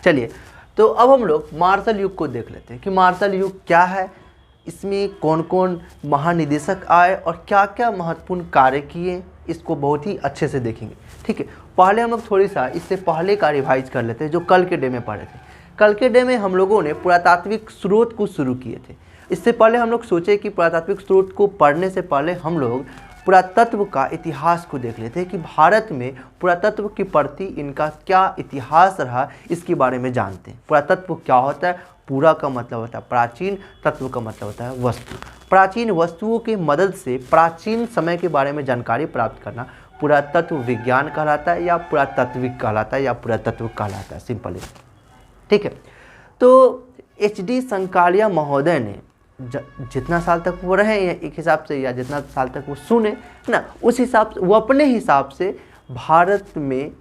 चलिए, तो अब हम लोग मार्शल युग को देख लेते हैं कि मार्शल युग क्या है, इसमें कौन कौन महानिदेशक आए और क्या क्या महत्वपूर्ण कार्य किए, इसको बहुत ही अच्छे से देखेंगे। ठीक है, पहले हम लोग थोड़ी सा इससे पहले का रिवाइज कर लेते हैं जो कल के डे में पढ़े थे। कल के डे में हम लोगों ने पुरातात्विक स्रोत को शुरू किए थे। इससे पहले हम लोग सोचे कि पुरातात्विक स्रोत को पढ़ने से पहले हम लोग पुरातत्व का इतिहास को देख लेते हैं कि भारत में पुरातत्व के प्रति इनका क्या इतिहास रहा, इसके बारे में जानते हैं। पुरातत्व क्या होता है? पूरा का मतलब होता है प्राचीन, तत्व का मतलब होता है वस्तु। प्राचीन वस्तुओं की मदद से प्राचीन समय के बारे में जानकारी प्राप्त करना पुरातत्व विज्ञान कहलाता है या पुरातत्विक कहलाता है या पुरातत्व कहलाता है, सिंपली। ठीक है, तो HD संकालिया महोदय ने जितना साल तक वो रहे एक हिसाब से या जितना साल तक वो सुने ना, उस हिसाब से वो अपने हिसाब से भारत में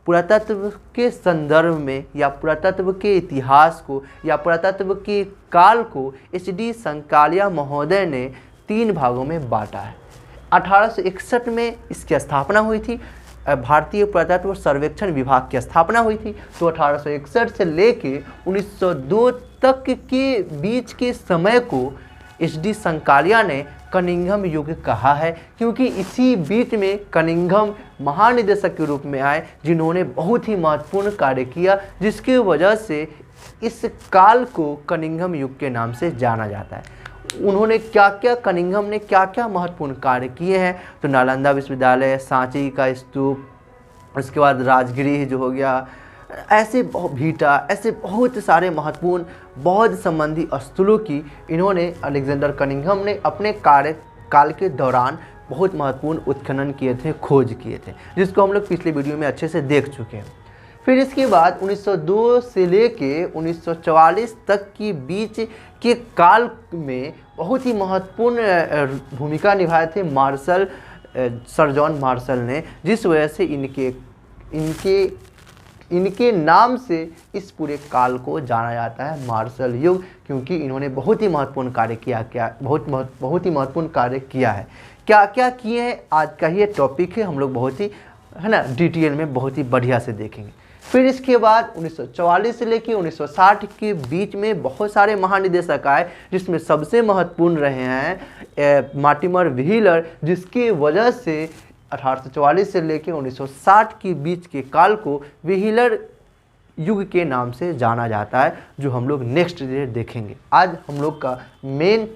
पुरातत्व के संदर्भ में या पुरातत्व के इतिहास को या पुरातत्व के काल को HD संकालिया महोदय ने 3 भागों में बांटा है। 1861 में इसकी स्थापना हुई थी, भारतीय पुरातत्व सर्वेक्षण विभाग की स्थापना हुई थी। तो 1861 से लेके 1902 तक के बीच के समय को HD संकालिया ने कनिंघम युग कहा है, क्योंकि इसी बीच में कनिंघम महानिदेशक के रूप में आए जिन्होंने बहुत ही महत्वपूर्ण कार्य किया, जिसकी वजह से इस काल को कनिंघम युग के नाम से जाना जाता है। उन्होंने क्या क्या, कनिंघम ने क्या क्या महत्वपूर्ण कार्य किए हैं? तो नालंदा विश्वविद्यालय, सांची का स्तूप, उसके बाद राजगृह जो हो गया, ऐसे भीटा, ऐसे बहुत सारे महत्वपूर्ण बौद्ध संबंधी स्थलों की इन्होंने अलेक्जेंडर कनिंघम ने अपने कार्यकाल के दौरान बहुत महत्वपूर्ण उत्खनन किए थे, खोज किए थे, जिसको हम लोग पिछले वीडियो में अच्छे से देख चुके हैं। फिर इसके बाद 1902 से लेके 1944 तक की बीच के काल में बहुत ही महत्वपूर्ण भूमिका निभाए थे मार्शल, सर जॉन मार्शल ने, जिस वजह से इनके नाम से इस पूरे काल को जाना जाता है मार्शल युग, क्योंकि इन्होंने बहुत ही महत्वपूर्ण कार्य किया बहुत ही महत्वपूर्ण कार्य किया है। क्या क्या किए हैं आज का ये टॉपिक है, हम लोग बहुत ही है ना डिटेल में बहुत ही बढ़िया से देखेंगे। फिर इसके बाद 1944 से लेकर 1960 के बीच में बहुत सारे महानिदेशक आए, जिसमें सबसे महत्वपूर्ण रहे हैं मार्टिमर व्हीलर, जिसकी वजह से 1844 से लेकर 1960 के बीच के काल को व्हीलर युग के नाम से जाना जाता है, जो हम लोग नेक्स्ट डे देखेंगे। आज हम लोग का मेन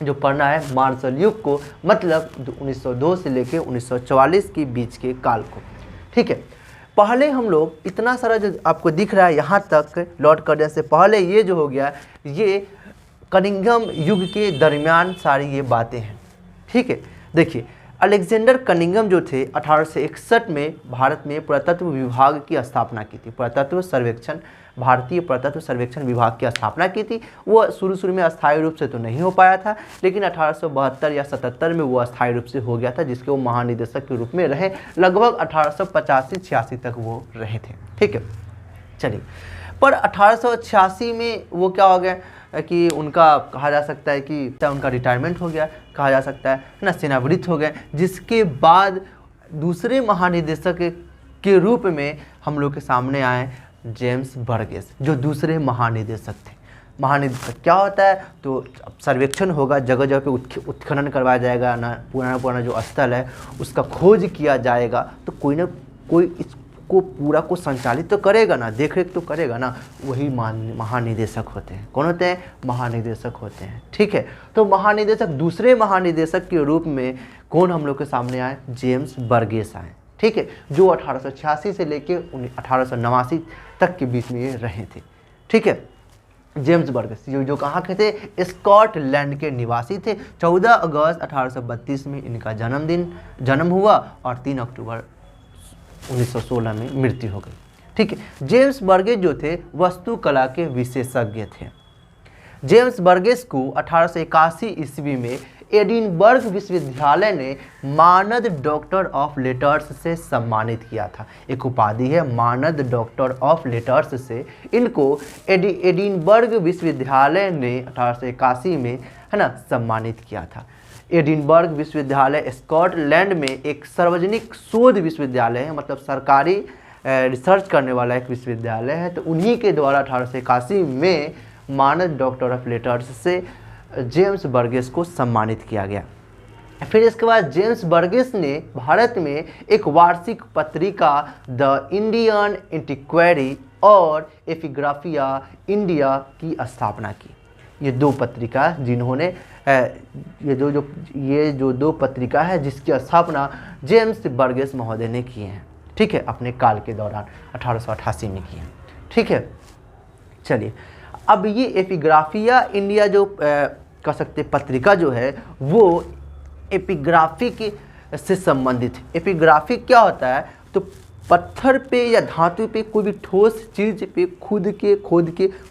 जो पढ़ना है मार्शल युग को, मतलब 1902 से लेकर 1944 के बीच के काल को। ठीक है, पहले हम लोग इतना सारा जो आपको दिख रहा है यहाँ तक लौट करने से पहले ये जो हो गया, ये कनिंघम युग के दरमियान सारी ये बातें हैं। ठीक है, देखिए अलेक्जेंडर कनिंघम जो थे 1861 में भारत में पुरातत्व विभाग की स्थापना की थी। पुरातत्व सर्वेक्षण, भारतीय पुरातत्व सर्वेक्षण विभाग की स्थापना की थी। वो शुरू में अस्थायी रूप से तो नहीं हो पाया था, लेकिन 1872 या 77 में वो अस्थायी रूप से हो गया था, जिसके वो महानिदेशक के रूप में रहे। लगभग 1885-86 तक वो रहे थे। ठीक है, चलिए, पर 1886 में वो क्या हो गया कि उनका कहा जा सकता है कि उनका रिटायरमेंट हो गया, कहा जा सकता है ना, सेवानिवृत्त हो गए। जिसके बाद दूसरे महानिदेशक के रूप में हम लोग के सामने आए जेम्स बर्गेस, जो दूसरे महानिदेशक थे। महानिदेशक क्या होता है? तो सर्वेक्षण होगा, जगह जगह पे उत्खनन करवाया जाएगा ना, पुराना जो स्थल है उसका खोज किया जाएगा, तो कोई ना कोई इसको पूरा को संचालित तो करेगा ना, देख रेख तो करेगा ना, वही महानिदेशक होते हैं। कौन होते हैं? महानिदेशक होते हैं। ठीक है, तो महानिदेशक, दूसरे महानिदेशक के रूप में कौन हम लोग के सामने आए? जेम्स बर्गेस आए। ठीक है, जो 1886 से लेके 1889 तक के बीच में ये रहे थे। ठीक है, जेम्स बर्गेस जो कहाँ के थे? स्कॉटलैंड के निवासी थे। 14 अगस्त 1832 में इनका जन्म हुआ और 3 अक्टूबर 1916 में मृत्यु हो गई। ठीक है, जेम्स बर्गेस जो थे वास्तुकला के विशेषज्ञ थे। जेम्स बर्गेस को 1881 ईस्वी में एडिनबर्ग विश्वविद्यालय ने मानद डॉक्टर ऑफ लेटर्स से सम्मानित किया था। एक उपाधि है मानद डॉक्टर ऑफ लेटर्स से, इनको एडिनबर्ग विश्वविद्यालय ने 1881 में है ना सम्मानित किया था। एडिनबर्ग विश्वविद्यालय स्कॉटलैंड में एक सार्वजनिक शोध विश्वविद्यालय है, मतलब सरकारी रिसर्च करने वाला एक विश्वविद्यालय है। तो उन्हीं के द्वारा 1881 में मानद डॉक्टर ऑफ लेटर्स से जेम्स बर्गेस को सम्मानित किया गया। फिर इसके बाद जेम्स बर्गेस ने भारत में एक वार्षिक पत्रिका द इंडियन एंटिक्वेरी और एपिग्राफिया इंडिया की स्थापना की। ये दो पत्रिका जिन्होंने ये जो दो पत्रिका है जिसकी स्थापना जेम्स बर्गेस महोदय ने किए हैं, ठीक है, अपने काल के दौरान 1888 में किए हैं, ठीक है। चलिए, अब ये एपिग्राफिया इंडिया जो कह सकते पत्रिका जो है वो एपिग्राफिक से संबंधित है। एपिग्राफिक क्या होता है, तो पत्थर पे या धातु पे कोई भी ठोस चीज़ पे खोद के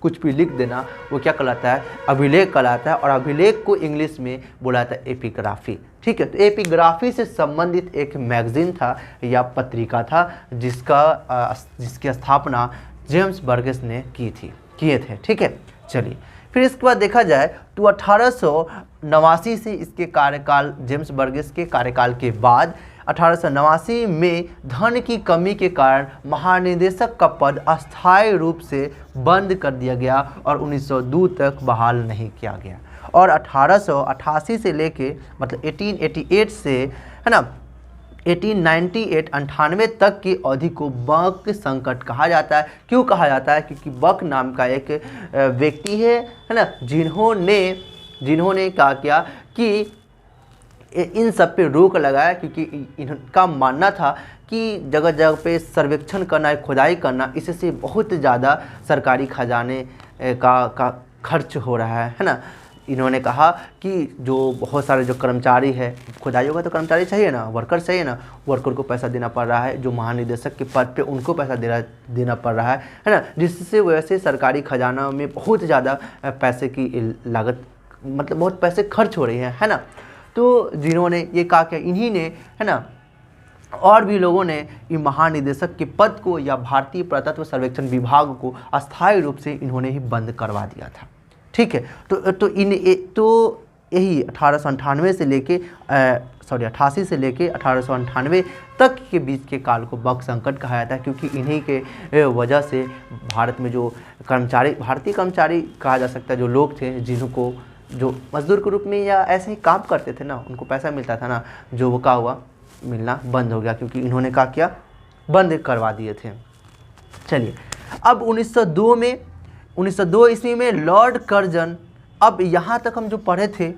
कुछ भी लिख देना, वो क्या कहलाता है, अभिलेख कहलाता है। और अभिलेख को इंग्लिश में बोला जाता है एपिग्राफी, ठीक है। तो एपिग्राफी से संबंधित एक मैगजीन था या पत्रिका था जिसकी स्थापना जेम्स बर्गेस ने किए थे, ठीक है। चलिए, फिर इसके बाद देखा जाए तो 1889 से इसके कार्यकाल, जेम्स बर्गेस के कार्यकाल के बाद 1889 में धन की कमी के कारण महानिदेशक का पद अस्थायी रूप से बंद कर दिया गया और 1902 तक बहाल नहीं किया गया। और 1888 से लेके मतलब 1888 से, है ना, 1898 तक की अवधि को बक संकट कहा जाता है। क्यों कहा जाता है, क्योंकि बक नाम का एक व्यक्ति है ना, जिन्होंने क्या किया कि इन सब पे रोक लगाया, क्योंकि इनका मानना था कि जगह जगह पे सर्वेक्षण करना, खुदाई करना, इससे बहुत ज़्यादा सरकारी खजाने का खर्च हो रहा है ना। इन्होंने कहा कि जो बहुत सारे जो कर्मचारी है, खुदाई होगा तो कर्मचारी चाहिए ना, वर्कर चाहिए ना, वर्कर को पैसा देना पड़ रहा है, जो महानिदेशक के पद पे उनको पैसा देना पड़ रहा है ना, जिससे वैसे सरकारी खजाना में बहुत ज़्यादा पैसे की लागत, मतलब बहुत पैसे खर्च हो रही है ना। तो जिन्होंने ये कहा कि इन्हीं ने, है ना, और भी लोगों ने ये महानिदेशक के पद को या भारतीय पुरातत्व सर्वेक्षण विभाग को अस्थायी रूप से इन्होंने ही बंद करवा दिया था, ठीक है। तो यही 1898 से लेके 88 से लेके 1898 तक के बीच के काल को बक संकट कहा जाता है, क्योंकि इन्हीं के वजह से भारत में जो भारतीय कर्मचारी कहा जा सकता है, जो लोग थे जिनको जो मजदूर के रूप में या ऐसे ही काम करते थे ना, उनको पैसा मिलता था ना, जो वो क्या हुआ, मिलना बंद हो गया, क्योंकि इन्होंने क्या किया, बंद करवा दिए थे। चलिए, अब 1902 ईस्वी में लॉर्ड कर्जन, अब यहाँ तक हम जो पढ़े थे,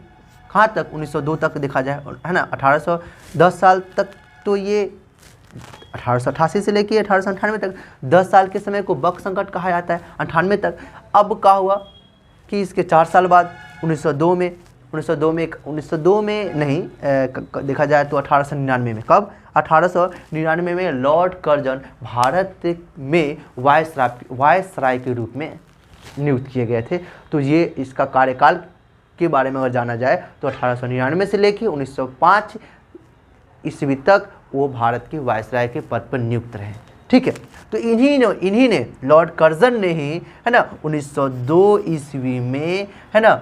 कहाँ तक, 1902 तक देखा जाए, है ना, 1810 साल तक, तो ये 1888 से लेके 1898 तक 10 साल के समय को बक संकट कहा जाता है, 98 तक। अब क्या हुआ कि इसके 4 साल बाद 1902 में नहीं देखा जाए तो 1899 में, कब, 1899 में लॉर्ड कर्जन भारत में वायसराय के रूप में नियुक्त किए गए थे। तो ये इसका कार्यकाल के बारे में अगर जाना जाए तो 1899 से लेकर 1905 ईस्वी तक वो भारत के वायसराय के पद पर नियुक्त रहे, ठीक है। तो इन्हीं ने लॉर्ड कर्जन ने ही, है ना, 1902 ईस्वी में, है ना,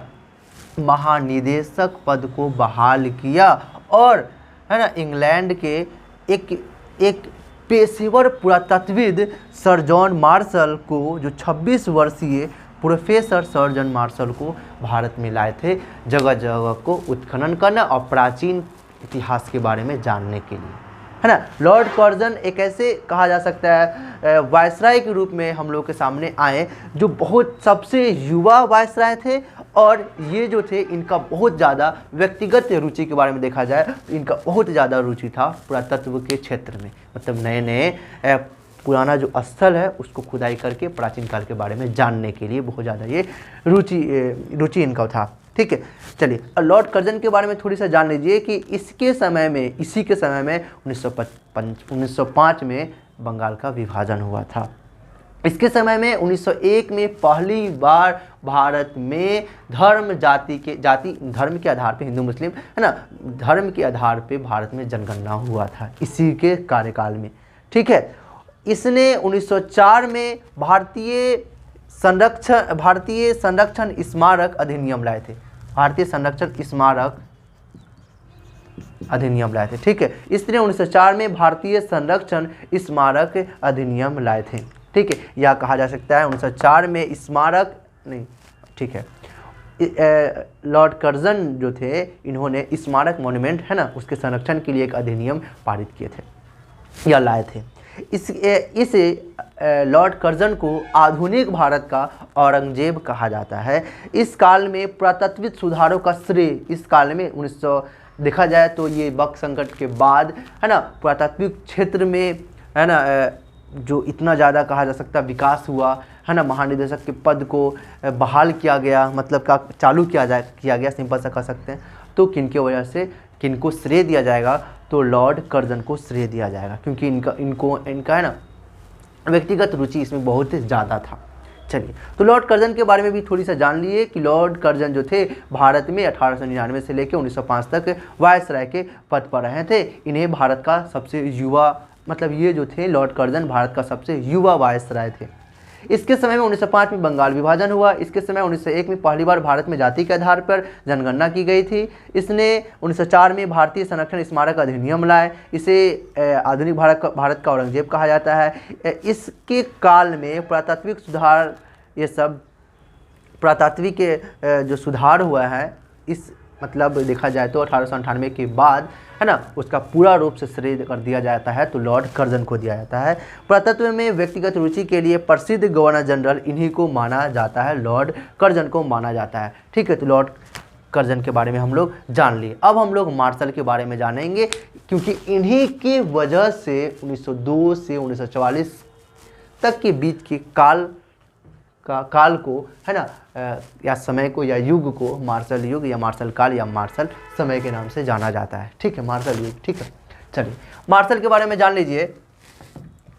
महानिदेशक पद को बहाल किया और, है ना, इंग्लैंड के एक पेशेवर पुरातत्वविद सर जॉन मार्शल को, जो 26 वर्षीय प्रोफेसर सर जॉन मार्शल को भारत में लाए थे जगह जगह को उत्खनन करना और प्राचीन इतिहास के बारे में जानने के लिए, है ना। लॉर्ड कर्जन एक ऐसे कहा जा सकता है वायसराय के रूप में हम लोग के सामने आए, जो बहुत सबसे युवा वायसराय थे, और ये जो थे इनका बहुत ज़्यादा व्यक्तिगत रुचि के बारे में देखा जाए तो इनका बहुत ज़्यादा रुचि था पुरातत्व के क्षेत्र में, मतलब नए नए पुराना जो स्थल है उसको खुदाई करके प्राचीन काल के बारे में जानने के लिए बहुत ज़्यादा ये रुचि इनका था, ठीक है। चलिए, लॉर्ड कर्जन के बारे में थोड़ी सा जान लीजिए कि इसी के समय में 1905 में बंगाल का विभाजन हुआ था। इसके समय में 1901 में पहली बार भारत में धर्म के आधार पे, हिंदू मुस्लिम, है ना, धर्म के आधार पे भारत में जनगणना हुआ था इसी के कार्यकाल में, ठीक है। इसने 1904 में भारतीय संरक्षण स्मारक अधिनियम लाए थे। भारतीय संरक्षण स्मारक अधिनियम लाए थे। ठीक है, इसने 1904 में भारतीय संरक्षण स्मारक अधिनियम लाए थे। ठीक है, यह कहा जा सकता है 1904 में स्मारक नहीं, ठीक है, लॉर्ड कर्जन जो थे इन्होंने स्मारक मॉन्यूमेंट है ना उसके संरक्षण के लिए एक अधिनियम पारित किए थे या लाए थे। इस लॉर्ड कर्जन को आधुनिक भारत का औरंगजेब कहा जाता है। इस काल में पुरातत्विक सुधारों का श्रेय, इस काल में 1900 देखा जाए तो ये बक संकट के बाद है ना पुरातत्विक क्षेत्र में है ना जो इतना ज़्यादा कहा जा सकता विकास हुआ है ना, महानिदेशक के पद को बहाल किया गया, मतलब का चालू किया गया, सिंपल सा कह सकते हैं। तो किनके वजह से किनको श्रेय दिया जाएगा, तो लॉर्ड कर्जन को श्रेय दिया जाएगा, क्योंकि इनका है ना व्यक्तिगत रुचि इसमें बहुत ज़्यादा था। चलिए, तो लॉर्ड कर्जन के बारे में भी थोड़ी सा जान लिए कि लॉर्ड कर्जन जो थे भारत में 1899 से लेकर 1905 तक वायसराय के पद पर रहे थे। इन्हें भारत का सबसे युवा, मतलब ये जो थे लॉर्ड कर्जन भारत का सबसे युवा वायसराय थे। इसके समय में 1905 में बंगाल विभाजन हुआ। इसके समय 1901 में पहली बार भारत में जाति के आधार पर जनगणना की गई थी। इसने 1904 में भारतीय संरक्षण स्मारक अधिनियम लाए। इसे आधुनिक भारत का औरंगजेब कहा जाता है। इसके काल में पुरातात्विक सुधार, ये सब पुरातात्विक जो सुधार हुआ है, इस मतलब देखा जाए तो 1898 के बाद है ना उसका पूरा रूप से श्रेय कर दिया जाता है तो लॉर्ड कर्जन को दिया जाता है। पुरातत्व में व्यक्तिगत रुचि के लिए प्रसिद्ध गवर्नर जनरल इन्हीं को माना जाता है, लॉर्ड कर्जन को माना जाता है। ठीक है, तो लॉर्ड कर्जन के बारे में हम लोग जान लिए। अब हम लोग मार्शल के बारे में जानेंगे, क्योंकि इन्हीं की वजह से 1902 से 1944 तक के बीच के काल को है ना या समय को या युग को मार्शल युग या मार्शल काल या मार्शल समय के नाम से जाना जाता है। ठीक है, मार्शल युग। ठीक है, चलिए मार्शल के बारे में जान लीजिए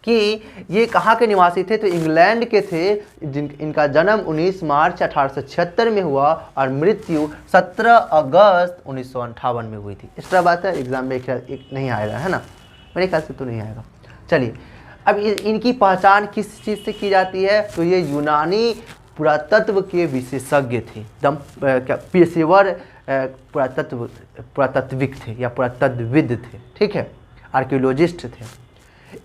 कि ये कहाँ के निवासी थे, तो इंग्लैंड के थे। इनका जन्म 19 मार्च 1876 में हुआ और मृत्यु 17 अगस्त 1958 में हुई थी। एक्स्ट्रा बात है, एग्जाम में एक नहीं आएगा है ना, मेरे ख्याल से तो नहीं आएगा। चलिए, अब इनकी पहचान किस चीज़ से की जाती है, तो ये यूनानी पुरातत्व के विशेषज्ञ थे, एकदम पेशेवर पुरातत्विक थे या पुरातत्वविद थे। ठीक है, आर्कियोलॉजिस्ट थे।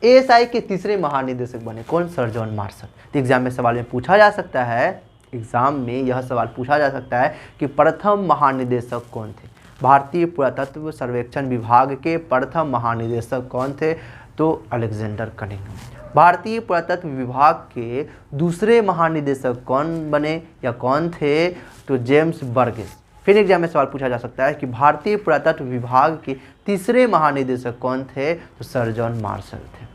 एएसआई के तीसरे महानिदेशक बने कौन, सर जॉन मार्शल। तो एग्जाम में सवाल में पूछा जा सकता है, एग्जाम में यह सवाल पूछा जा सकता है कि प्रथम महानिदेशक कौन थे। भारतीय पुरातत्व सर्वेक्षण विभाग के प्रथम महानिदेशक कौन थे, तो अलेक्जेंडर कनिंघम। भारतीय पुरातत्व विभाग के दूसरे महानिदेशक कौन बने या कौन थे, तो जेम्स बर्गेस। फिर एग्जाम में सवाल पूछा जा सकता है कि भारतीय पुरातत्व विभाग के तीसरे महानिदेशक कौन थे, तो सर जॉन मार्शल थे।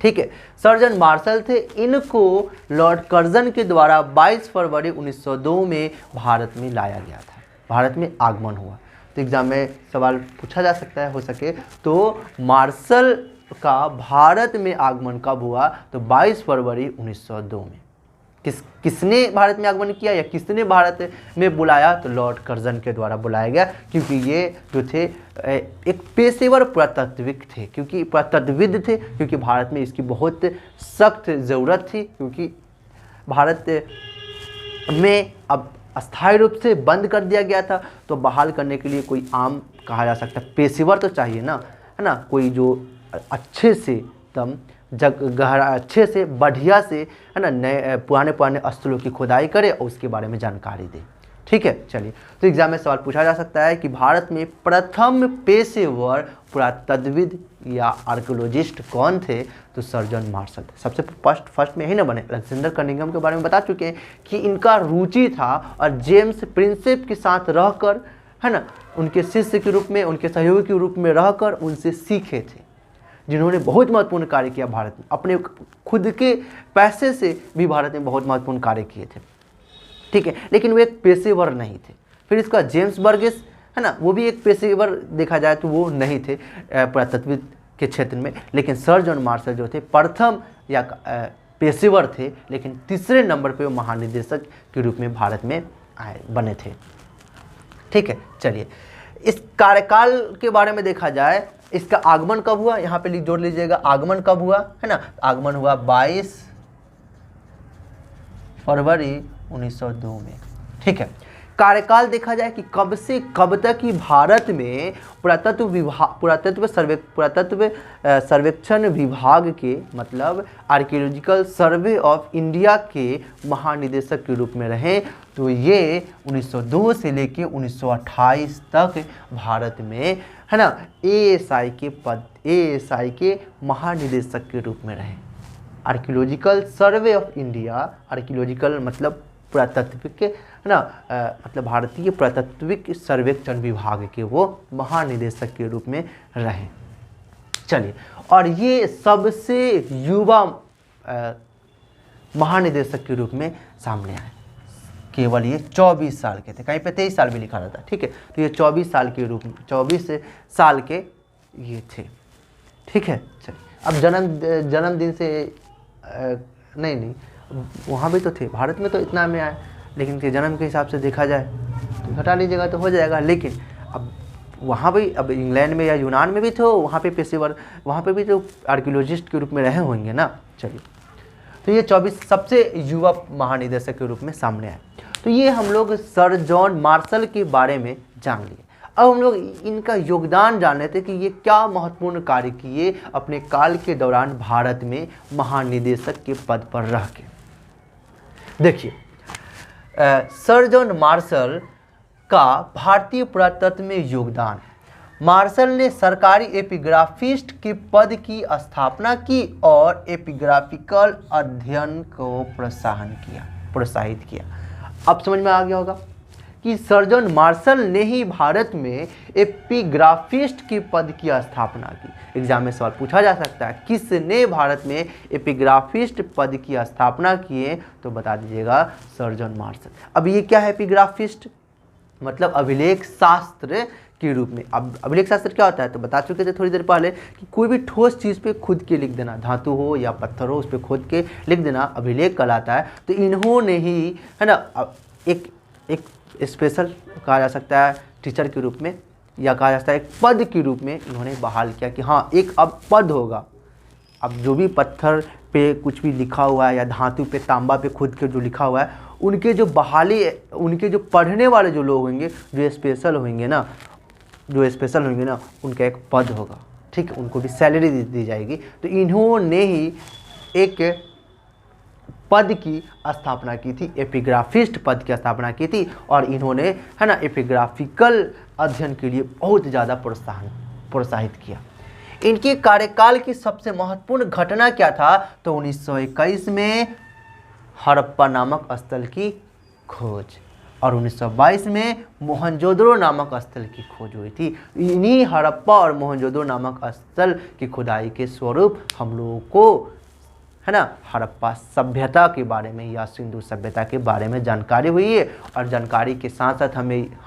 ठीक है, सर जॉन मार्शल थे। इनको लॉर्ड कर्जन के द्वारा 22 फरवरी 1902 में भारत में लाया गया था, भारत में आगमन हुआ। तो एग्जाम में सवाल पूछा जा सकता है, हो सके तो मार्शल का भारत में आगमन कब हुआ, तो 22 फरवरी 1902 में। किसने भारत में आगमन किया या किसने भारत में बुलाया, तो लॉर्ड कर्जन के द्वारा बुलाया गया, क्योंकि ये जो थे एक पेशेवर पुरातत्विक थे, क्योंकि पुरातत्वविद थे, क्योंकि भारत में इसकी बहुत सख्त ज़रूरत थी, क्योंकि भारत में अब अस्थायी रूप से बंद कर दिया गया था। तो बहाल करने के लिए कोई आम कहा जा सकता है पेशेवर तो चाहिए ना, है ना, कोई जो अच्छे से एकदम गहरा, अच्छे से बढ़िया से है ना नए पुराने स्थलों की खुदाई करे और उसके बारे में जानकारी दे। ठीक है, चलिए, तो एग्जाम में सवाल पूछा जा सकता है कि भारत में प्रथम पेशेवर पुरातत्वविद या आर्कियोलॉजिस्ट कौन थे, तो सर जॉन मार्शल थे। सबसे फर्स्ट में ही ना बने। अलेक्जेंडर कनिंघम के बारे में बता चुके हैं कि इनका रुचि था और जेम्स प्रिंसेप के साथ रहकर है ना उनके शिष्य के रूप में, उनके सहयोगी के रूप में रहकर उनसे सीखे थे, जिन्होंने बहुत महत्वपूर्ण कार्य किया भारत में। अपने खुद के पैसे से भी भारत में बहुत महत्वपूर्ण कार्य किए थे। ठीक है, लेकिन वो एक पेशेवर नहीं थे। फिर इसका जेम्स बर्गेस है ना, वो भी एक पेशेवर देखा जाए तो वो नहीं थे पुरातत्व के क्षेत्र में, लेकिन सर जॉन मार्शल जो थे प्रथम या पेशेवर थे, लेकिन तीसरे नंबर पे वो महानिदेशक के रूप में भारत में बने थे। ठीक है, चलिए, इस कार्यकाल के बारे में देखा जाए, इसका आगमन कब हुआ, यहाँ पे जोड़ लीजिएगा, आगमन कब हुआ है ना, आगमन हुआ 22 फरवरी 1902 में। ठीक है, कार्यकाल देखा जाए कि कब से कब तक ही भारत में पुरातत्व सर्वेक्षण विभाग के मतलब आर्कियोलॉजिकल सर्वे ऑफ इंडिया के महानिदेशक के रूप में रहे। तो ये 1902 से लेके 1928 तक भारत में है ना एएसआई के महानिदेशक के रूप में रहे। Archaeological survey of India, archaeological मतलब पुरातत्विक है ना, मतलब भारतीय पुरातत्विक सर्वेक्षण विभाग के वो महानिदेशक के रूप में रहे। चलिए, और ये सबसे युवा महानिदेशक के रूप में सामने आए। केवल ये 24 साल के थे, कहीं पे 23 साल भी लिखा रहता है, ठीक है। तो ये 24 साल के रूप में 24 साल के ये थे, ठीक है। चलिए, अब जन्मदिन से नहीं वहाँ भी तो थे, भारत में तो इतना में आए, लेकिन जन्म के हिसाब से देखा जाए तो घटा लीजिएगा तो हो जाएगा। लेकिन अब वहाँ भी, अब इंग्लैंड में या यूनान में भी थे, वहाँ पे पेशेवर, वहाँ पे भी तो आर्कियोलॉजिस्ट के रूप में रहे होंगे ना। चलिए, तो ये 24 सबसे युवा महानिदेशक के रूप में सामने आए। तो ये हम लोग सर जॉन मार्शल के बारे में जान लिए। अब हम लोग इनका योगदान जान रहे थे कि ये क्या महत्वपूर्ण कार्य किए अपने काल के दौरान भारत में महानिदेशक के पद पर रह के। देखिए, सर जॉन मार्शल का भारतीय पुरातत्व में योगदान। मार्शल ने सरकारी एपिग्राफिस्ट के पद की स्थापना की और एपिग्राफिकल अध्ययन को प्रोत्साहित किया। अब समझ में आ गया होगा कि सर जॉन मार्शल ने ही भारत में एपिग्राफिस्ट के पद की स्थापना की। एग्जाम में सवाल पूछा जा सकता है, किसने भारत में एपिग्राफिस्ट पद की स्थापना किए, तो बता दीजिएगा सर जॉन मार्शल। अब ये क्या है एपिग्राफिस्ट? मतलब अभिलेख शास्त्र के रूप में। अब अभिलेख शास्त्र क्या होता है तो बता चुके थे थोड़ी देर पहले कि कोई भी ठोस चीज़ पे खुद के लिख देना, धातु हो या पत्थर हो, उस पर खुद के लिख देना अभिलेख कहलाता है। तो इन्होंने ही है ना एक स्पेशल कहा जा सकता है टीचर के रूप में, या कहा जा सकता है एक पद के रूप में इन्होंने बहाल किया कि हाँ एक अब पद होगा। अब जो भी पत्थर पे कुछ भी लिखा हुआ है या धातु पे, तांबा पे खुद के जो लिखा हुआ है, उनके जो उनके जो पढ़ने वाले जो लोग होंगे, जो स्पेशल होंगे ना, उनका एक पद होगा, ठीक है। उनको भी सैलरी दी जाएगी। तो इन्होंने ही एक पद की स्थापना की थी, एपिग्राफिस्ट पद की स्थापना की थी, और इन्होंने है ना एपिग्राफिकल अध्ययन के लिए बहुत ज़्यादा प्रोत्साहित किया। इनके कार्यकाल की सबसे महत्वपूर्ण घटना क्या था, तो 1921 में हड़प्पा नामक स्थल की खोज, और 1922 में मोहनजोदड़ो नामक स्थल की खोज हुई थी। इन्हीं हड़प्पा और मोहनजोदड़ो नामक स्थल की खुदाई के स्वरूप हम लोगों को है ना हड़प्पा सभ्यता के बारे में या सिंधु सभ्यता के बारे में जानकारी हुई है। और जानकारी के साथ साथ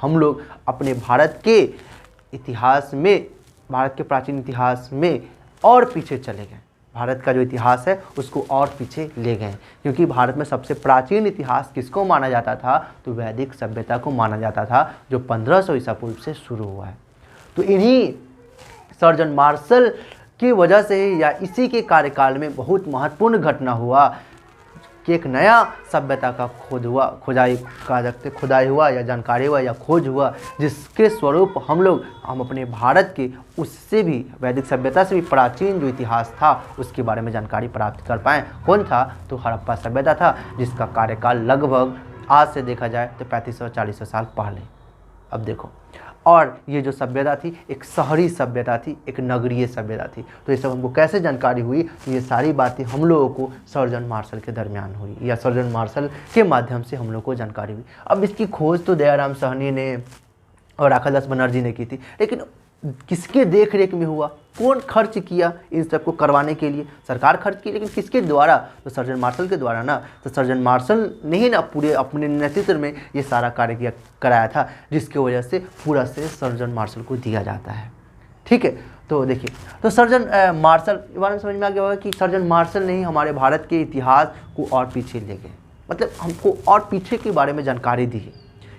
हम लोग अपने भारत के इतिहास में, भारत के प्राचीन इतिहास में और पीछे चले गए। भारत का जो इतिहास है उसको और पीछे ले गए, क्योंकि भारत में सबसे प्राचीन इतिहास किसको माना जाता था, तो वैदिक सभ्यता को माना जाता था, जो 1500 ईसा पूर्व से शुरू हुआ है। तो इन्हीं सर जॉन मार्शल की वजह से ही या इसी के कार्यकाल में बहुत महत्वपूर्ण घटना हुआ कि एक नया सभ्यता का खुदाई हुआ या जानकारी हुआ या खोज हुआ, जिसके स्वरूप हम अपने भारत के उससे भी वैदिक सभ्यता से भी प्राचीन जो इतिहास था उसके बारे में जानकारी प्राप्त कर पाएँ। कौन था, तो हड़प्पा सभ्यता था, जिसका कार्यकाल लगभग आज से देखा जाए तो 3500-4000 साल पहले। अब देखो, और ये जो सभ्यता थी एक शहरी सभ्यता थी, एक नगरीय सभ्यता थी। तो ये सब हमको कैसे जानकारी हुई, तो ये सारी बातें हम लोगों को सर जॉन मार्शल के दरमियान हुई, या सर जॉन मार्शल के माध्यम से हम लोग को जानकारी हुई। अब इसकी खोज तो दयाराम साहनी ने और राखालदास बनर्जी ने की थी, लेकिन किसके देख रेख में हुआ, कौन खर्च किया इन सब को करवाने के लिए? सरकार खर्च की, लेकिन किसके द्वारा, तो सर जॉन मार्शल के द्वारा ना। तो सर जॉन मार्शल ने ही ना पूरे अपने नेतृत्व में ये सारा कार्य कराया था, जिसकी वजह से पूरा से सर जॉन मार्शल को दिया जाता है, ठीक है। तो देखिए, तो सर जॉन मार्शल के बारे में समझ में आ गया होगा कि सर जॉन मार्शल ने ही हमारे भारत के इतिहास को और पीछे ले गए, मतलब हमको और पीछे के बारे में जानकारी दी है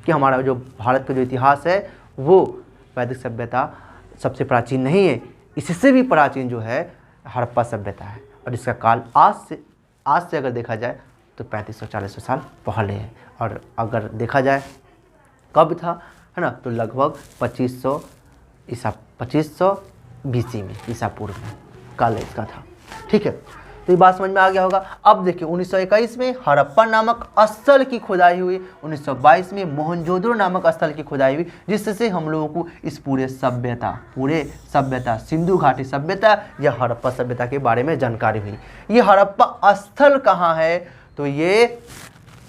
कि हमारा जो भारत का जो इतिहास है वो वैदिक सभ्यता सबसे प्राचीन नहीं है, इससे भी प्राचीन जो है हड़प्पा सभ्यता है, और इसका काल आज से अगर देखा जाए तो 3500-4000 साल पहले है। और अगर देखा जाए कब था, है ना, तो लगभग 2500 BC में, ईसा पूर्व में काल इसका था। ठीक है, तो ये बात समझ में आ गया होगा। अब देखिए 1921 में हड़प्पा नामक स्थल की खुदाई हुई, 1922 में मोहनजोदड़ो नामक स्थल की खुदाई हुई, जिससे हम लोगों को इस पूरे सभ्यता सिंधु घाटी सभ्यता या हड़प्पा सभ्यता के बारे में जानकारी हुई। ये हड़प्पा स्थल कहाँ है, तो ये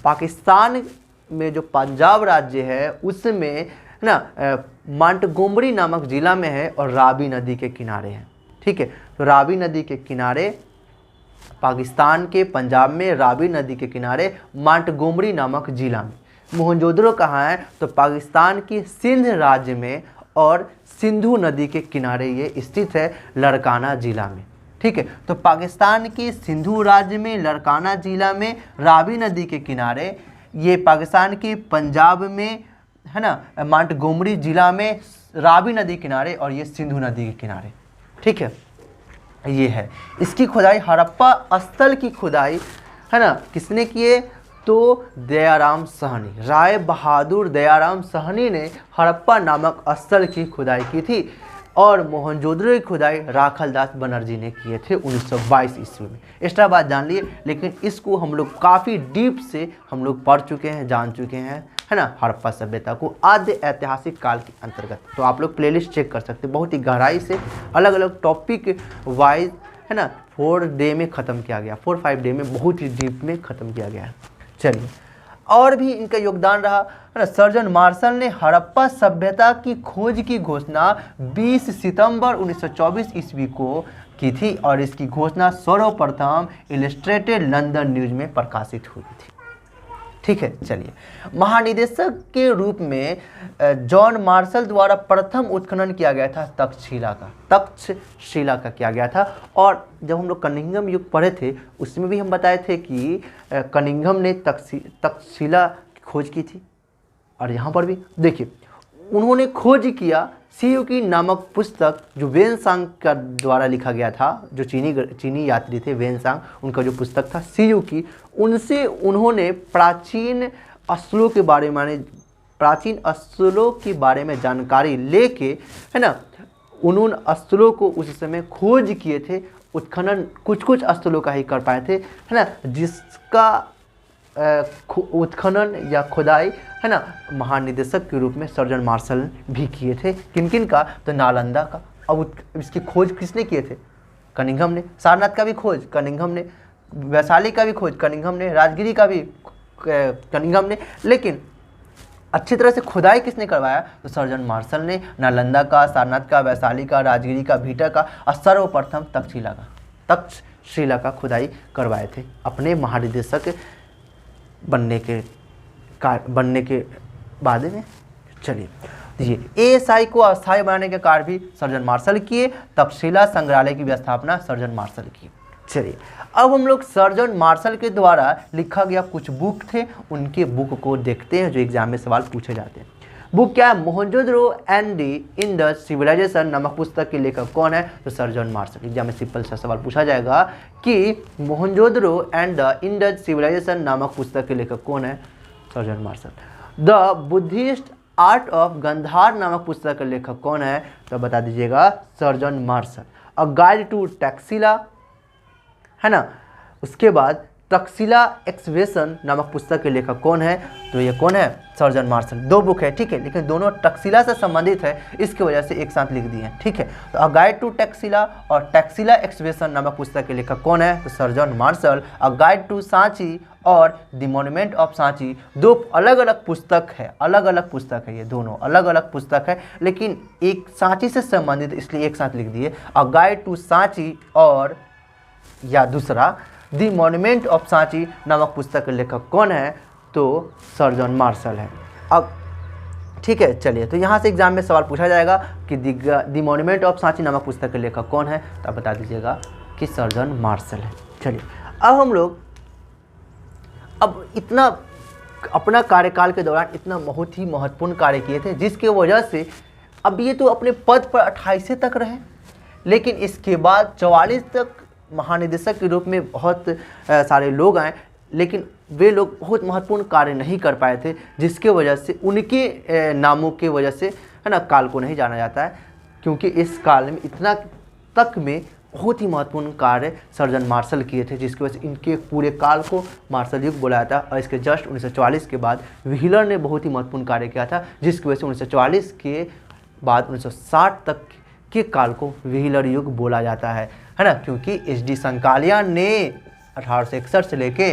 पाकिस्तान में जो पंजाब राज्य है उसमें ना मांटगोमरी नामक जिला में है और रावी नदी के किनारे है। ठीक है, तो रावी नदी के किनारे पाकिस्तान के पंजाब में रावी नदी के किनारे मांटगोमरी नामक जिला में। मोहनजोदड़ो कहाँ है, तो पाकिस्तान की सिंध राज्य में और सिंधु नदी के किनारे ये स्थित है, लड़काना जिला में। ठीक है, तो पाकिस्तान की सिंधु राज्य में लड़काना जिला में रावी नदी के किनारे, ये पाकिस्तान के पंजाब में है ना मांटगोमरी जिला में रावी नदी किनारे और ये सिंधु नदी के किनारे। ठीक है, ये है इसकी खुदाई, हड़प्पा स्थल की खुदाई है ना किसने किए, तो दयाराम साहनी, राय बहादुर दयाराम साहनी ने हड़प्पा नामक स्थल की खुदाई की थी और मोहनजोदड़ो की खुदाई राखलदास बनर्जी ने किए थे 1922 ईस्वी में। एक्स्ट्रा बात जान लिए, लेकिन इसको हम लोग काफ़ी डीप से हम लोग पढ़ चुके हैं, जान चुके हैं, है ना, हड़प्पा सभ्यता को आद्य ऐतिहासिक काल के अंतर्गत। तो आप लोग प्लेलिस्ट चेक कर सकते हैं, बहुत ही गहराई से अलग अलग टॉपिक वाइज, है ना, 4 डे में ख़त्म किया गया, 4-5 डे में बहुत ही डीप में ख़त्म किया गया है। चलिए, और भी इनका योगदान रहा, है ना। सर्जन मार्शल ने हड़प्पा सभ्यता की खोज की घोषणा 20 सितंबर 1924 ईस्वी को की थी और इसकी घोषणा सर्वप्रथम इलस्ट्रेटेड लंदन न्यूज में प्रकाशित हुई थी। ठीक है, चलिए, महानिदेशक के रूप में जॉन मार्शल द्वारा प्रथम उत्खनन किया गया था तक्षशिला का किया गया था। और जब हम लोग कनिंघम युग पढ़े थे उसमें भी हम बताए थे कि कनिंघम ने तक्षशिला की खोज की थी। और यहाँ पर भी देखिए उन्होंने खोज किया सियुकी नामक पुस्तक जो वेनसांग का द्वारा लिखा गया था, जो चीनी यात्री थे वेनसांग, उनका जो पुस्तक था सियुकी, उनसे उन्होंने प्राचीन स्थलों के बारे में जानकारी लेके, है ना, उन्होंने स्थलों को उस समय खोज किए थे। उत्खनन कुछ स्थलों का ही कर पाए थे, है ना, जिसका उत्खनन या खुदाई, है ना, महानिदेशक के रूप में सर्जन मार्शल भी किए थे। किन का, तो नालंदा का। अब इसकी खोज किसने किए थे, कनिंघम ने। सारनाथ का भी खोज कनिंघम ने, वैशाली का भी खोज कनिंघम ने, राजगिरी का भी कनिंघम ने। लेकिन अच्छी तरह से खुदाई किसने करवाया, तो सर्जन मार्शल ने। नालंदा का, सारनाथ का, वैशाली का, राजगिरी का, भीटा का और सर्वप्रथम तक्षशिला का खुदाई करवाए थे अपने महानिदेशक बनने के बाद में। चलिए, ASI को अस्थायी बनाने के कार्य भी सर्जन मार्शल किए। तक्षशिला संग्रहालय की भी स्थापना सर्जन मार्शल की। चलिए, अब हम लोग सर्जन मार्शल के द्वारा लिखा गया कुछ बुक थे, उनके बुक को देखते हैं जो एग्जाम में सवाल पूछे जाते हैं। बुक क्या है, Mohenjodaro and the Indus civilisation नामक पुस्तक के लेखक कौन है, तो सर्जन मार्शल। एग्जाम में सिंपल सा सवाल पूछा जाएगा कि Mohenjodaro and the Indus civilisation नामक पुस्तक के लेखक कौन है, sir john Marshall. The Buddhist art of Gandhara नामक पुस्तक का लेखक कौन है, तो बता दीजिएगा sir john Marshall. A guide to Taxila, है ना, उसके बाद तक्षशिला एक्सवेशन नामक पुस्तक के लेखक कौन है, तो ये कौन है, सर्जन मार्शल। 2 बुक है, ठीक है, लेकिन दोनों टक्षशिला से संबंधित है, इसकी वजह से एक साथ लिख दिए हैं। ठीक है, तो अ गाइड टू टैक्सिला और टैक्सिला एक्सवेशन नामक पुस्तक के लेखक कौन है, तो sir john Marshall. A guide to Sanchi और द मॉन्यूमेंट ऑफ सांची 2 अलग अलग पुस्तक है, ये दोनों अलग अलग पुस्तक है, लेकिन एक सांची से संबंधित इसलिए एक साथ लिख दिए। अ गाइड टू सांची और या दूसरा दी मॉन्यूमेंट ऑफ सांची नामक पुस्तक के लेखक कौन है, तो सर्जन मार्शल है। अब ठीक है, चलिए, तो यहाँ से एग्जाम में सवाल पूछा जाएगा कि दी मॉन्यूमेंट ऑफ सांची नामक पुस्तक के लेखक कौन है, तो आप बता दीजिएगा कि सर्जन मार्शल है। चलिए, अब हम लोग इतना अपना कार्यकाल के दौरान इतना बहुत ही महत्वपूर्ण कार्य किए थे, जिसके वजह से अब ये तो अपने पद पर 28 तक रहे, लेकिन इसके बाद 44 तक महानिदेशक के रूप में बहुत सारे लोग आए। लेकिन वे लोग बहुत महत्वपूर्ण कार्य नहीं कर पाए थे, जिसके वजह से उनके नामों के वजह से है ना काल को नहीं जाना जाता है, क्योंकि इस काल में इतना तक में बहुत ही महत्वपूर्ण कार्य सर्जन मार्शल किए थे, जिसकी वजह से इनके पूरे काल को मार्शल युग बुलाया था। और इसके जस्ट 1944 के बाद व्हीलर ने बहुत ही महत्वपूर्ण कार्य किया था, जिसकी वजह से 1944 के बाद 1960 तक के काल को व्हीलर युग बोला जाता है ना, क्योंकि एच.डी. संकालिया ने 1861 से लेके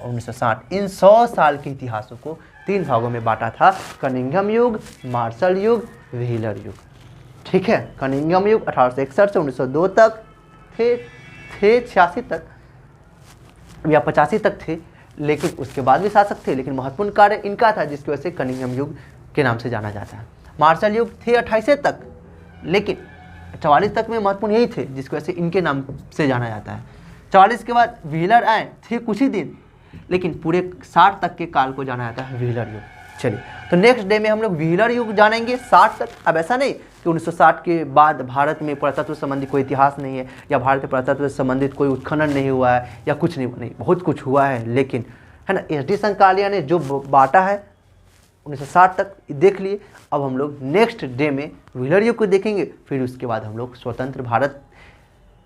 1960 इन 100 साल के इतिहासों को 3 भागों में बांटा था: कनिंघम युग, मार्शल युग, व्हीलर युग। ठीक है, कनिंघम युग 1861 से 1902 तक थे 86 तक या 85 तक थे, लेकिन उसके बाद भी शासक थे, लेकिन महत्वपूर्ण कार्य इनका था, जिसकी वजह से कनिंघम युग के नाम से जाना जाता है। मार्शल युग थे 28 तक, लेकिन 44 तक में महत्वपूर्ण यही थे, जिसकी वजह से इनके नाम से जाना जाता है। 44 के बाद व्हीलर आए थे कुछ ही दिन, लेकिन पूरे 60 तक के काल को जाना जाता है व्हीलर युग। चलिए, तो नेक्स्ट डे में हम लोग व्हीलर युग जानेंगे 60 तक। अब ऐसा नहीं कि 1960 के बाद भारत में पुरातत्व संबंधी कोई इतिहास नहीं है, या भारत में पुरातत्व से संबंधित कोई उत्खनन नहीं हुआ है, या कुछ नहीं, बहुत कुछ हुआ है, लेकिन है ना एच.डी. संकालिया ने जो बांटा है 1960 तक देख लिए। अब हम लोग नेक्स्ट डे में व्हीलर युग को देखेंगे, फिर उसके बाद हम लोग स्वतंत्र भारत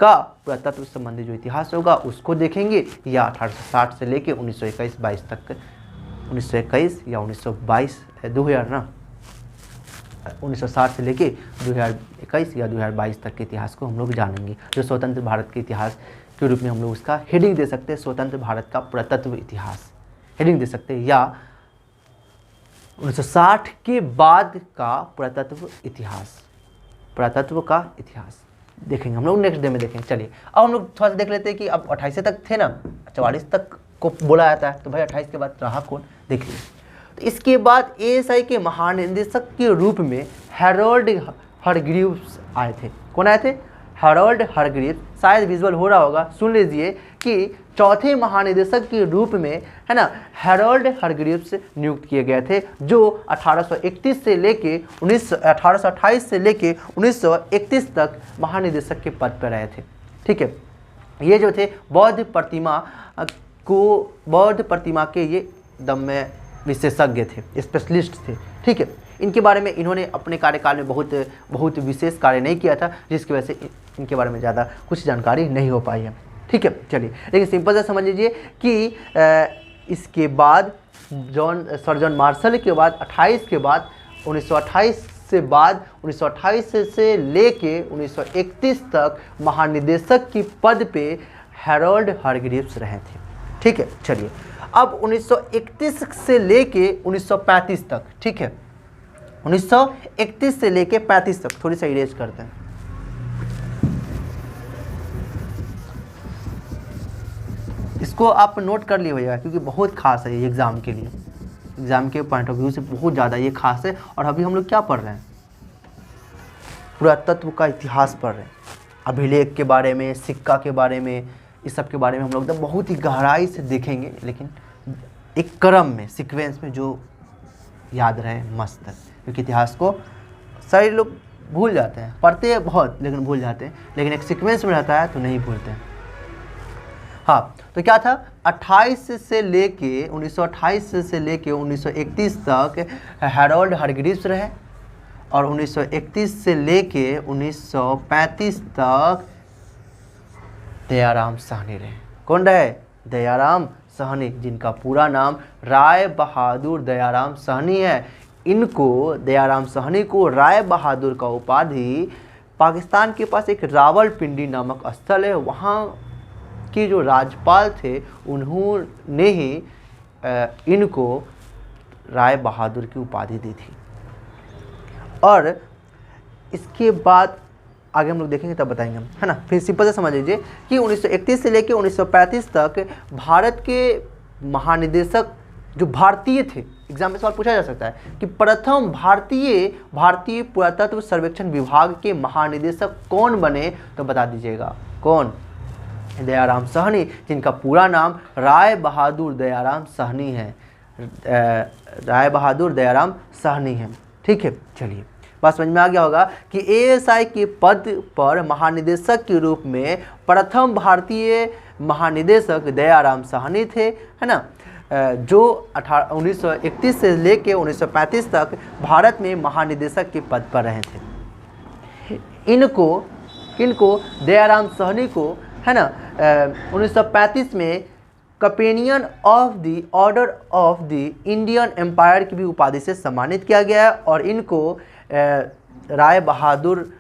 का पुरातत्व संबंधी जो इतिहास होगा उसको देखेंगे, या 1860 से लेके 1921-22 तक, 1921 या 1922 2000 ना 1960 से लेके 2021 या 2022 तक के इतिहास को हम लोग जानेंगे, जो स्वतंत्र भारत के इतिहास के रूप में हम लोग उसका हेडिंग दे सकते हैं, स्वतंत्र भारत का पुरातत्व इतिहास हेडिंग दे सकते हैं, या 1960 के बाद का पुरातत्व इतिहास, पुरातत्व का इतिहास देखेंगे हम लोग नेक्स्ट डे में देखेंगे। चलिए, अब हम लोग थोड़ा सा देख लेते हैं कि अब 28 तक थे ना, 44 तक को बोला जाता है, तो भाई 28 के बाद रहा कौन, देख लीजिए। तो इसके बाद एएसआई के महानिदेशक के रूप में हैरोल्ड हरग्रीव्स आए थे। कौन आए थे? Harold Hargreaves. शायद विजुअल हो रहा होगा, सुन लीजिए कि चौथे महानिदेशक के रूप में है ना हैरोल्ड हरग्रीव्स नियुक्त किए गए थे, जो 1831 से लेके 1828 से लेके 1931 तक महानिदेशक के पद पर रहे थे। ठीक है, ये जो थे बौद्ध प्रतिमा के ये दम्य विशेषज्ञ थे, स्पेशलिस्ट थे। ठीक है, इनके बारे में इन्होंने अपने कार्यकाल में बहुत विशेष कार्य नहीं किया था, जिसकी वजह से इनके बारे में ज़्यादा कुछ जानकारी नहीं हो पाई है। ठीक है, चलिए, लेकिन सिंपल से समझ लीजिए कि इसके बाद सर्जन मार्शल के बाद 28 के बाद 1928 से बाद 1928 से लेके 1931 तक महानिदेशक की पद पे हैरोल्ड हरग्रीव्स रहे थे। ठीक है, चलिए, अब 1931 से लेके 1935 तक, ठीक है, 1931 से लेके 35 तक, थोड़ी सा इरेज करते हैं। इसको आप नोट कर लिए भैया, क्योंकि बहुत खास है ये एग्ज़ाम के लिए, एग्ज़ाम के पॉइंट ऑफ व्यू से बहुत ज़्यादा ये खास है। और अभी हम लोग क्या पढ़ रहे हैं? पुरातत्व का इतिहास पढ़ रहे हैं, अभिलेख के बारे में, सिक्का के बारे में, इस सब के बारे में हम लोग एकदम बहुत ही गहराई से देखेंगे, लेकिन एक क्रम में, सीक्वेंस में, जो याद रहे मस्त है, क्योंकि इतिहास को सारे लोग भूल जाते हैं, पढ़ते हैं बहुत लेकिन भूल जाते हैं, लेकिन एक सीक्वेंस में रहता है तो नहीं भूलते हैं। हाँ, तो क्या था, 28 से लेके 1928 से लेके 1931 तक हैरोल्ड हरग्रीव्स रहे, और 1931 से लेके 1935 तक दयाराम साहनी रहे। कौन रहे? दयाराम साहनी, जिनका पूरा नाम राय बहादुर दयाराम साहनी है। इनको, दयाराम साहनी को, राय बहादुर का उपाधि पाकिस्तान के पास एक रावलपिंडी नामक स्थल है, वहाँ के जो राज्यपाल थे उन्होंने ही इनको राय बहादुर की उपाधि दी थी। और इसके बाद आगे हम लोग देखेंगे तब बताएंगे हम, है ना। फिर सिंपल से समझ लीजिए कि 1931 से लेकर 1935 तक भारत के महानिदेशक जो भारतीय थे, एग्जाम में सवाल पूछा जा सकता है कि प्रथम भारतीय पुरातत्व सर्वेक्षण विभाग के महानिदेशक कौन बने, तो बता दीजिएगा कौन? दयाराम साहनी, जिनका पूरा नाम राय बहादुर दयाराम साहनी है। राय बहादुर दयाराम साहनी है। ठीक है, चलिए बात समझ में आ गया होगा कि ASI के पद पर महानिदेशक के रूप में प्रथम भारतीय महानिदेशक दयाराम साहनी थे, है ना, जो 1931 से लेके 1935 तक भारत में महानिदेशक के पद पर रहे थे। इनको दयाराम साहनी को, है ना, 1935 में companion of the order of the Indian empire की भी उपाधि से सम्मानित किया गया है और इनको राय बहादुर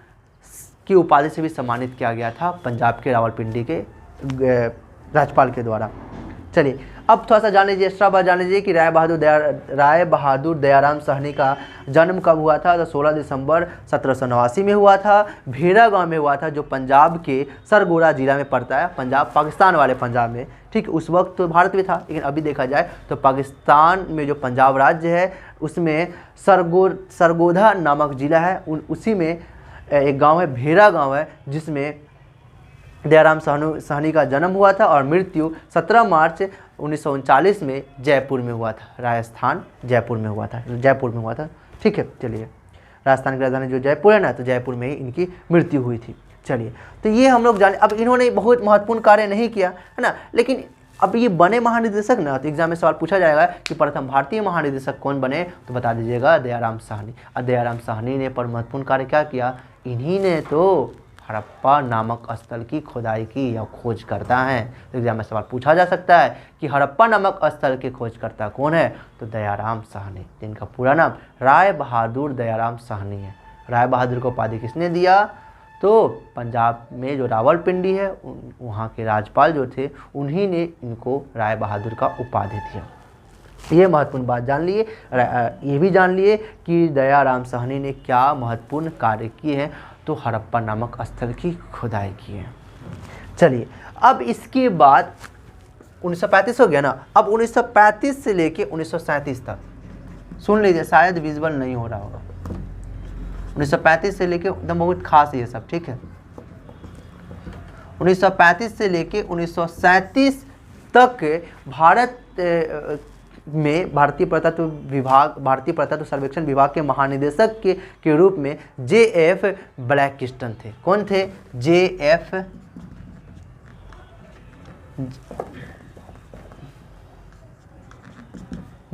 की उपाधि से भी सम्मानित किया गया था पंजाब के रावलपिंडी के राज्यपाल के द्वारा। चलिए अब थोड़ा सा जान लीजिए, एक्स्ट्रा बात जान लीजिए कि राय बहादुर दयाराम साहनी का जन्म कब हुआ था। तो 16 दिसंबर 1789 में हुआ था, भेड़ा गांव में हुआ था, जो पंजाब के सरगोड़ा जिला में पड़ता है, पंजाब पाकिस्तान वाले पंजाब में, ठीक। उस वक्त तो भारत में था, लेकिन अभी देखा जाए तो पाकिस्तान में जो पंजाब राज्य है उसमें सरगोधा नामक जिला है, उसी में एक गाँव है, भेड़ा गाँव है, जिसमें दयाराम साहनी का जन्म हुआ था और मृत्यु 17 मार्च 1939 में जयपुर में हुआ था। राजस्थान जयपुर में हुआ था, ठीक है। चलिए, राजस्थान की राजधानी जो जयपुर है ना, तो जयपुर में ही इनकी मृत्यु हुई थी। चलिए, तो ये हम लोग जाने। अब इन्होंने बहुत महत्वपूर्ण कार्य नहीं किया, है ना, लेकिन अब ये बने महानिदेशक ना, तो एग्जाम में सवाल पूछा जाएगा कि प्रथम भारतीय महानिदेशक कौन बने, तो बता दीजिएगा दयाराम साहनी। और दयाराम साहनी ने पर महत्वपूर्ण कार्य क्या किया, इन्हीं ने तो हड़प्पा नामक स्थल की खुदाई की या खोज करता है। तो एग्जाम में सवाल पूछा जा सकता है कि हड़प्पा नामक स्थल के खोजकर्ता कौन है, तो दयाराम साहनी, जिनका पूरा नाम राय बहादुर दयाराम साहनी है। राय बहादुर को उपाधि किसने दिया, तो पंजाब में जो रावलपिंडी है वहाँ के राज्यपाल जो थे उन्हीं ने इनको राय बहादुर का उपाधि दिया। ये महत्वपूर्ण बात जान लिए। ये भी जान लिए कि दयाराम साहनी ने क्या महत्वपूर्ण कार्य किए हैं, तो हड़प्पा नामक स्थल की खुदाई की है। चलिए, अब इसके बाद 1935 हो गया ना, अब 1935 से लेके 1937 तक सुन लीजिए, शायद विजुअल नहीं हो रहा होगा। 1935 से लेके एकदम बहुत खास है ये सब, ठीक है। 1935 से लेके 1937 तक भारत में भारतीय पुरातत्व सर्वेक्षण विभाग के महानिदेशक के रूप में JF ब्लैकिस्टन थे। कौन थे, JF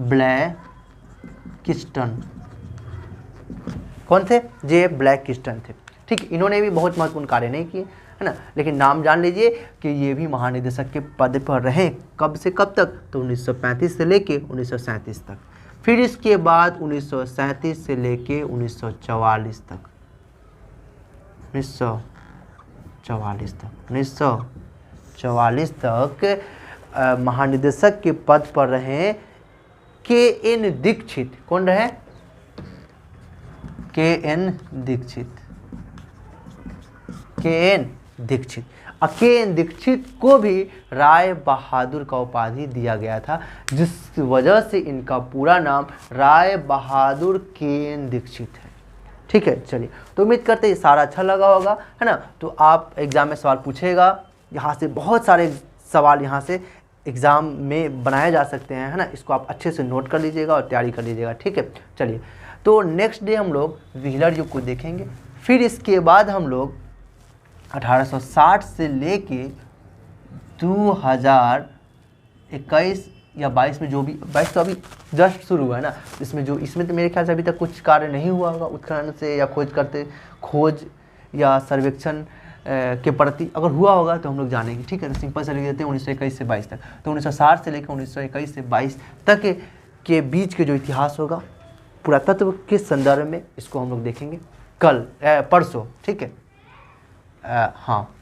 ब्लैकिस्टन, कौन थे, JF ब्लैकिस्टन थे, ठीक। इन्होंने भी बहुत महत्वपूर्ण कार्य नहीं किए, है ना, लेकिन नाम जान लीजिए कि ये भी महानिदेशक के पद पर रहे। कब से कब तक, तो 1935 से लेके 1937 तक। फिर इसके बाद 1937 से लेके 1944 तक, 1944 तक महानिदेशक के पद पर रहे KN दीक्षित। कौन रहे, KN दीक्षित। KN दीक्षित को भी राय बहादुर का उपाधि दिया गया था, जिस वजह से इनका पूरा नाम राय बहादुर KN दीक्षित है, ठीक है। चलिए, तो उम्मीद करते हैं सारा अच्छा लगा होगा, है ना। तो आप एग्जाम में सवाल पूछेगा, यहाँ से बहुत सारे सवाल यहाँ से एग्ज़ाम में बनाए जा सकते हैं, है ना। इसको आप अच्छे से नोट कर लीजिएगा और तैयारी कर लीजिएगा, ठीक है। चलिए, तो नेक्स्ट डे हम लोग व्हीलर युग को देखेंगे। फिर इसके बाद हम लोग 1860 से लेके 2021 या 22 में, जो भी 22 तो अभी जस्ट शुरू हुआ है ना, इसमें तो मेरे ख्याल से अभी तक कुछ कार्य नहीं हुआ होगा उत्खनन से या खोज या सर्वेक्षण के प्रति। अगर हुआ होगा तो हम लोग जानेंगे, ठीक है। तो सिंपल से लिख देते हैं 1921 से 22 तक। तो 1960 से लेकर 1921 से 22 तक के बीच के जो इतिहास होगा पुरातत्व के संदर्भ में, इसको हम लोग देखेंगे परसों, ठीक है। हाँ,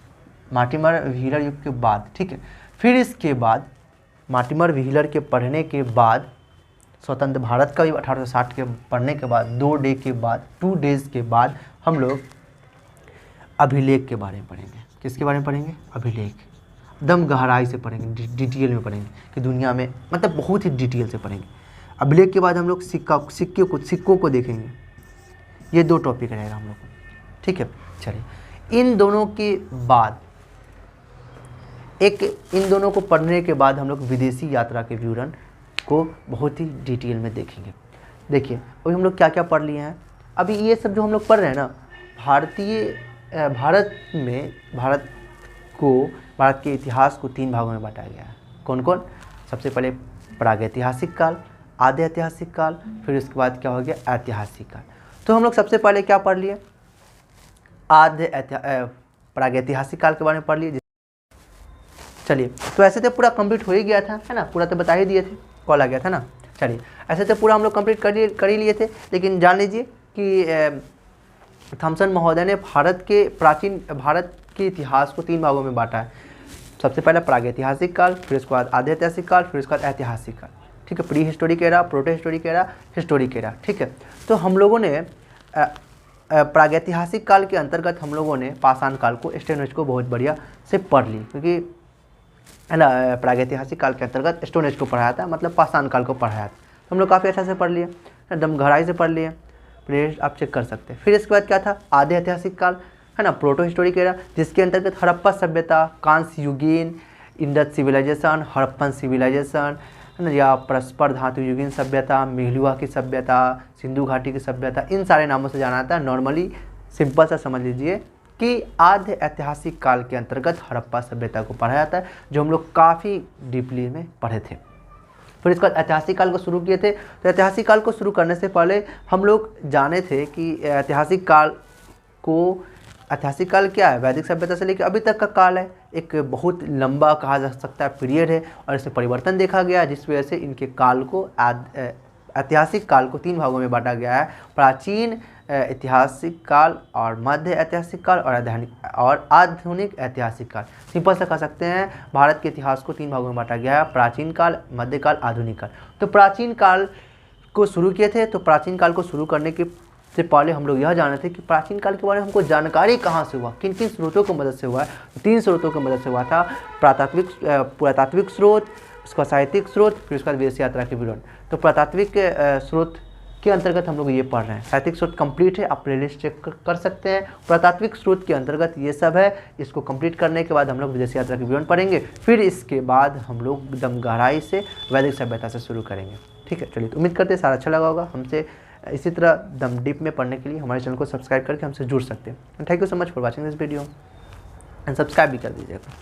मार्टिमर व्हीलर युग के बाद, ठीक है। फिर इसके बाद मार्टिमर व्हीलर के पढ़ने के बाद स्वतंत्र भारत का भी 1860 के पढ़ने के बाद 2 डेज के बाद हम लोग अभिलेख के बारे में पढ़ेंगे। किसके बारे में पढ़ेंगे, अभिलेख। एकदम गहराई से पढ़ेंगे, डिटेल में पढ़ेंगे कि दुनिया में, मतलब बहुत ही डिटेल से पढ़ेंगे। अभिलेख के बाद हम लोग सिक्कों को देखेंगे। ये 2 टॉपिक रहेगा हम लोग को, ठीक है। चलिए, इन दोनों को पढ़ने के बाद हम लोग विदेशी यात्रा के विवरण को बहुत ही डिटेल में देखेंगे। देखिए, अभी हम लोग क्या क्या पढ़ लिए हैं, अभी ये सब जो हम लोग पढ़ रहे हैं ना, भारत के इतिहास को 3 भागों में बांटा गया है। कौन कौन? सबसे पहले प्रागैतिहासिक काल, आद्य ऐतिहासिक काल, फिर उसके बाद क्या हो गया ऐतिहासिक काल। तो हम लोग सबसे पहले क्या पढ़ लिए? प्रागैतिहासिक काल के बारे में पढ़ लिए। चलिए, तो ऐसे तो पूरा कंप्लीट हो ही गया था, है ना, पूरा तो बता ही दिए थे, कॉल आ गया था ना। चलिए, ऐसे तो पूरा हम लोग कंप्लीट कर ही लिए थे, लेकिन जान लीजिए कि थॉमसन महोदय ने भारत के इतिहास को 3 भागों में बांटा है। सबसे पहले प्रागैतिहासिक काल, फिर उसके बाद आद्य ऐतिहासिक काल, फिर उसके बाद ऐतिहासिक काल। ठीक है, pre historic era, proto historic era, historic era. ठीक है, तो हम लोगों ने प्रागैतिहासिक काल के अंतर्गत हम लोगों ने पाषाण काल को, स्टोन एज को बहुत बढ़िया से पढ़ ली, क्योंकि है ना, प्रागैतिहासिक काल के अंतर्गत स्टोन एज को पढ़ाया था, मतलब पाषाण काल को पढ़ाया था। हम लोग काफ़ी अच्छा से पढ़ लिए, एकदम गहराई से पढ़ लिए, प्लेलिस्ट आप चेक कर सकते हैं। फिर इसके बाद क्या था? आद्य ऐतिहासिक काल, है ना, प्रोटो हिस्टोरिक एरा, जिसके अंतर्गत हड़प्पा सभ्यता, कांस्य युगीन, इंडस सिविलाइजेशन, हड़प्पन सिविलाइजेशन, है ना, या परस्पर धातु युगीन सभ्यता, मेहलुआ की सभ्यता, सिंधु घाटी की सभ्यता, इन सारे नामों से जाना जाता है। नॉर्मली सिंपल सा समझ लीजिए कि आद्य ऐतिहासिक काल के अंतर्गत हड़प्पा सभ्यता को पढ़ा जाता है, जो हम लोग काफ़ी डीपली में पढ़े थे। फिर इसके बाद ऐतिहासिक काल को शुरू किए थे। तो ऐतिहासिक काल को शुरू करने से पहले हम लोग जाने थे कि ऐतिहासिक काल क्या है? वैदिक सभ्यता से लेकर अभी तक का काल है, एक बहुत लंबा कहा जा सकता है पीरियड है, और इसमें परिवर्तन देखा गया, जिस वजह से इनके काल को ऐतिहासिक काल को 3 भागों में बांटा गया है। प्राचीन ऐतिहासिक काल, और मध्य ऐतिहासिक काल, और आधुनिक ऐतिहासिक काल। सिंपल से कह सकते हैं भारत के इतिहास को 3 भागों में बांटा गया है, प्राचीन काल, मध्यकाल, आधुनिक काल। तो प्राचीन काल को शुरू किए थे। तो प्राचीन काल को शुरू करने के से पहले हम लोग यह जाने थे कि प्राचीन काल के बारे में हमको जानकारी कहाँ से हुआ, किन किन स्रोतों की मदद से हुआ है। तो 3 स्रोतों की मदद से हुआ था। पुरातात्विक स्रोत, उसका साहित्यिक स्रोत, फिर उसका विदेश यात्रा के विवरण। तो पुरातात्विक स्रोत के अंतर्गत हम लोग ये पढ़ रहे हैं। साहित्यिक स्रोत कंप्लीट है, आप प्लेलिस्ट चेक कर सकते हैं। पुरातात्विक स्रोत के अंतर्गत ये सब है। इसको कंप्लीट करने के बाद हम लोग विदेश यात्रा के विवरण पढ़ेंगे। फिर इसके बाद हम लोग एकदम गहराई से वैदिक सभ्यता से शुरू करेंगे। ठीक है, चलिए, तो उम्मीद करते हैं सारा अच्छा लगा होगा। हमसे इसी तरह दम डीप में पढ़ने के लिए हमारे चैनल को सब्सक्राइब करके हमसे जुड़ सकते हैं। Thank you so much for watching this video, and subscribe भी कर दीजिएगा।